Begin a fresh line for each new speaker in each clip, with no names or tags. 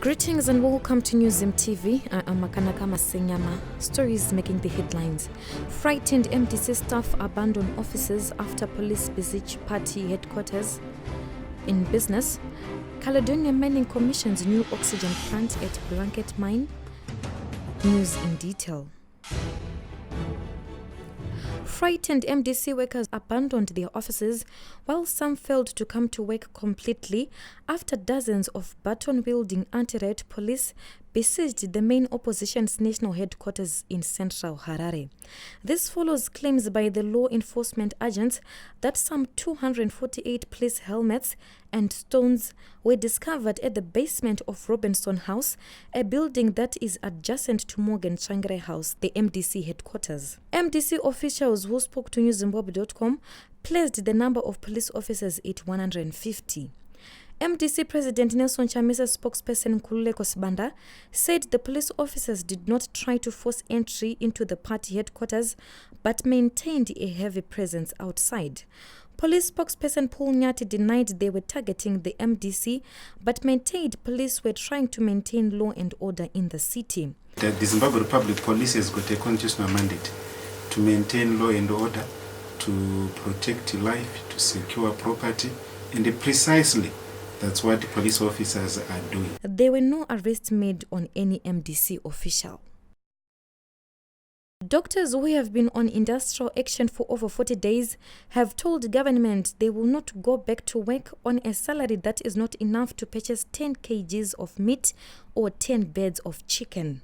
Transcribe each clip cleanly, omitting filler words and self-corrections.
Greetings and welcome to Newzim TV. I am Makanaka Masenyama. Stories making the headlines. Frightened MDC staff abandon offices after police besiege party headquarters. In business, Caledonia Mining commissions new oxygen plant at Blanket Mine. News in detail. Frightened MDC workers abandoned their offices while some failed to come to work completely after dozens of baton-wielding anti-riot police besieged the main opposition's national headquarters in central Harare. This follows claims by the law enforcement agents that some 248 police helmets and stones were discovered at the basement of Robinson House, a building that is adjacent to Morgan Changre House, the MDC headquarters. MDC officials who spoke to newzimbabwe.com placed the number of police officers at 150. MDC President Nelson Chamisa spokesperson Kululeko Sibanda said the police officers did not try to force entry into the party headquarters but maintained a heavy presence outside. Police spokesperson Paul Nyati denied they were targeting the MDC but maintained police were trying to maintain law and order in the city.
The Zimbabwe Republic Police has got a constitutional mandate to maintain law and order, to protect life, to secure property, and precisely that's what police officers are doing.
There were no arrests made on any MDC official. Doctors who have been on industrial action for over 40 days have told government they will not go back to work on a salary that is not enough to purchase 10 kgs of meat or 10 beds of chicken.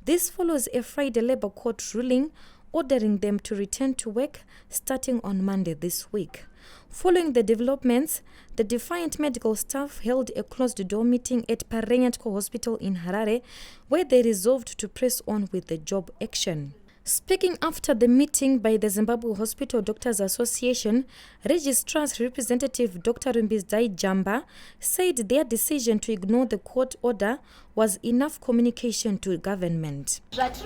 This follows a Friday Labour Court ruling ordering them to return to work starting on Monday this week. Following the developments, the defiant medical staff held a closed-door meeting at Parenyatko Hospital in Harare, where they resolved to press on with the job action. Speaking after the meeting by the Zimbabwe Hospital Doctors Association, Registrar's representative Dr. Rumbizdai Jamba said their decision to ignore the court order was enough communication to government.
That's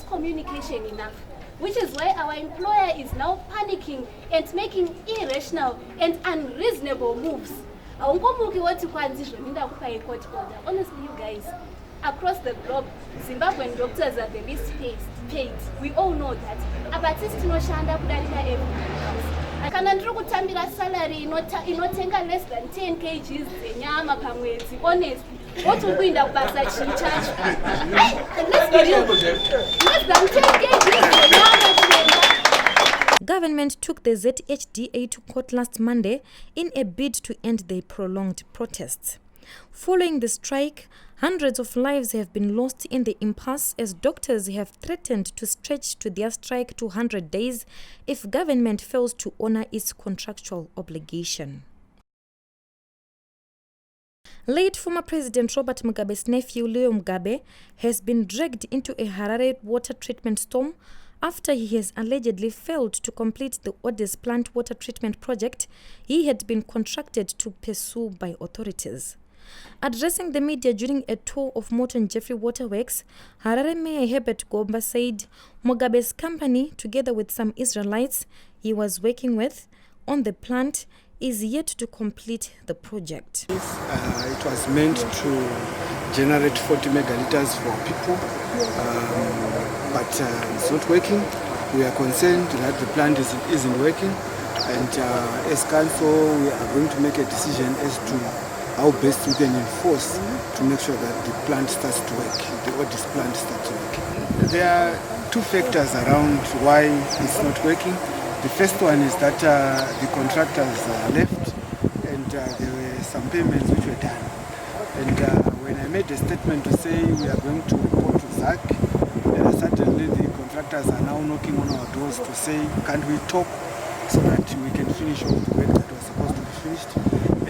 communication enough, which is why our employer is now panicking and making irrational and unreasonable moves. Honestly, you guys, across the globe, Zimbabwean doctors are the least paid. We all know that. Abatist no shanda kudarika everything else. Kana ndiri kutambira salary inotenga less than 10 kgs zenyama pamwedzi. Honestly, what will kuinda kubasa chinchacho? Let's be real. Less than 10 kgs zenyama.
Government took the ZHDA to court last Monday in a bid to end the prolonged protests. Following the strike, hundreds of lives have been lost in the impasse as doctors have threatened to stretch to their strike to 100 days if government fails to honor its contractual obligation. Late former President Robert Mugabe's nephew Leo Mugabe has been dragged into a Harare water treatment storm after he has allegedly failed to complete the Odes plant water treatment project he had been contracted to pursue by authorities. Addressing the media during a tour of Morton Jeffrey Waterworks, Harare Mayor Herbert Gomba said Mugabe's company, together with some Israelites he was working with on the plant, is yet to complete the project.
It was meant to generate 40 megaliters for people, but it's not working. We are concerned that the plant isn't working, and as council we are going to make a decision as to how best we can enforce to make sure that the plant starts to work, the Otis plant starts to work. There are two factors around why it's not working. The first one is that the contractors left and there were some payments which were done. And when I made a statement to say we are going to report to ZAC, suddenly the contractors are now knocking on our doors to say, can't we talk so that we can finish off the work that was supposed to be finished?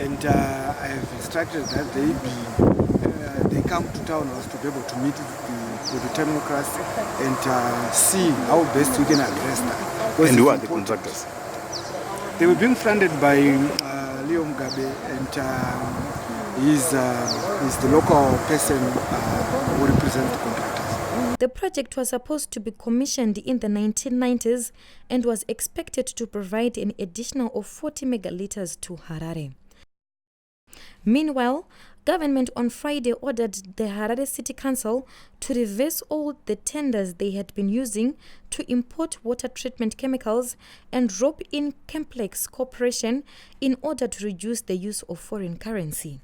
And I have instructed that they come to town also to be able to meet with the technocrats and see how best we can address that.
And who are the contractors?
They were being funded by Leo Mugabe, and he's the local person who represents the contractors.
The project was supposed to be commissioned in the 1990s and was expected to provide an additional of 40 megaliters to Harare. Meanwhile, government on Friday ordered the Harare City Council to reverse all the tenders they had been using to import water treatment chemicals and rope in complex cooperation in order to reduce the use of foreign currency.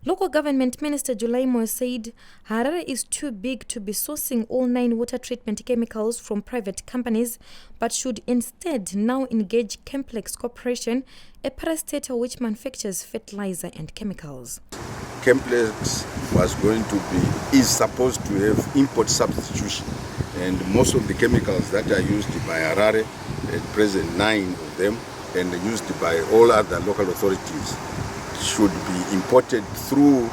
Local Government Minister Julaimo said Harare is too big to be sourcing all 9 water treatment chemicals from private companies, but should instead now engage complex cooperation, a parastatal which manufactures fertilizer and chemicals.
Complex is supposed to have import substitution, and most of the chemicals that are used by Harare, at present 9 of them, and used by all other local authorities, should be imported through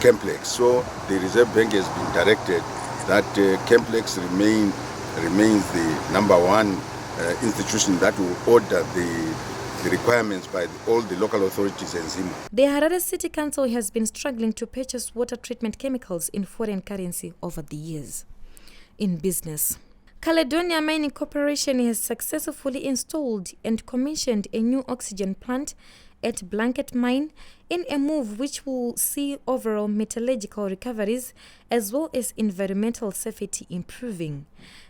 Complex. So the Reserve Bank has been directed that Complex remains the number one institution that will order the requirements by all the local authorities and ZIMA.
The Harare City Council has been struggling to purchase water treatment chemicals in foreign currency over the years. In business, Caledonia Mining Corporation has successfully installed and commissioned a new oxygen plant at Blanket Mine in a move which will see overall metallurgical recoveries as well as environmental safety improving.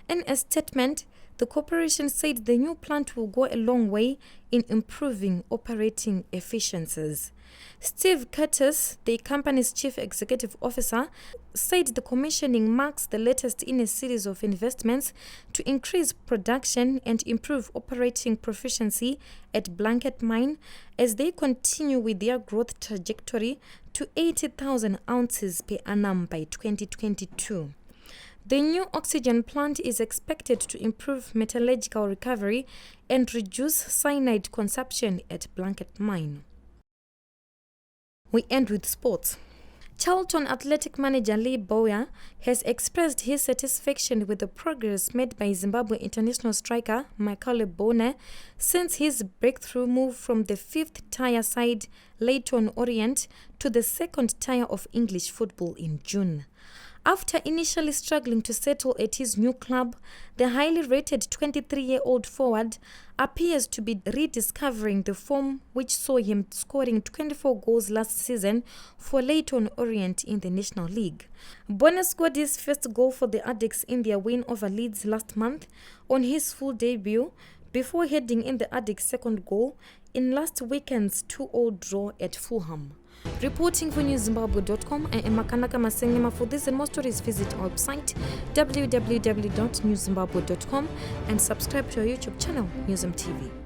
In a statement, the corporation said the new plant will go a long way in improving operating efficiencies. Steve Curtis, the company's chief executive officer, said the commissioning marks the latest in a series of investments to increase production and improve operating proficiency at Blanket Mine as they continue with their growth trajectory to 80,000 ounces per annum by 2022. The new oxygen plant is expected to improve metallurgical recovery and reduce cyanide consumption at Blanket Mine. We end with sports. Charlton Athletic manager Lee Bowyer has expressed his satisfaction with the progress made by Zimbabwe international striker Michael Bone since his breakthrough move from the 5th tier side Leyton Orient to the 2nd tier of English football in June. After initially struggling to settle at his new club, the highly rated 23-year-old forward appears to be rediscovering the form which saw him scoring 24 goals last season for Leyton Orient in the National League. Bone scored his first goal for the Addicts in their win over Leeds last month on his full debut before heading in the Addicts' second goal in last weekend's 2-2 draw at Fulham. Reporting for newszimbabwe.com, I am Makanaka Masengema. For this and more stories, visit our website www.newszimbabwe.com and subscribe to our YouTube channel, NewsMTV.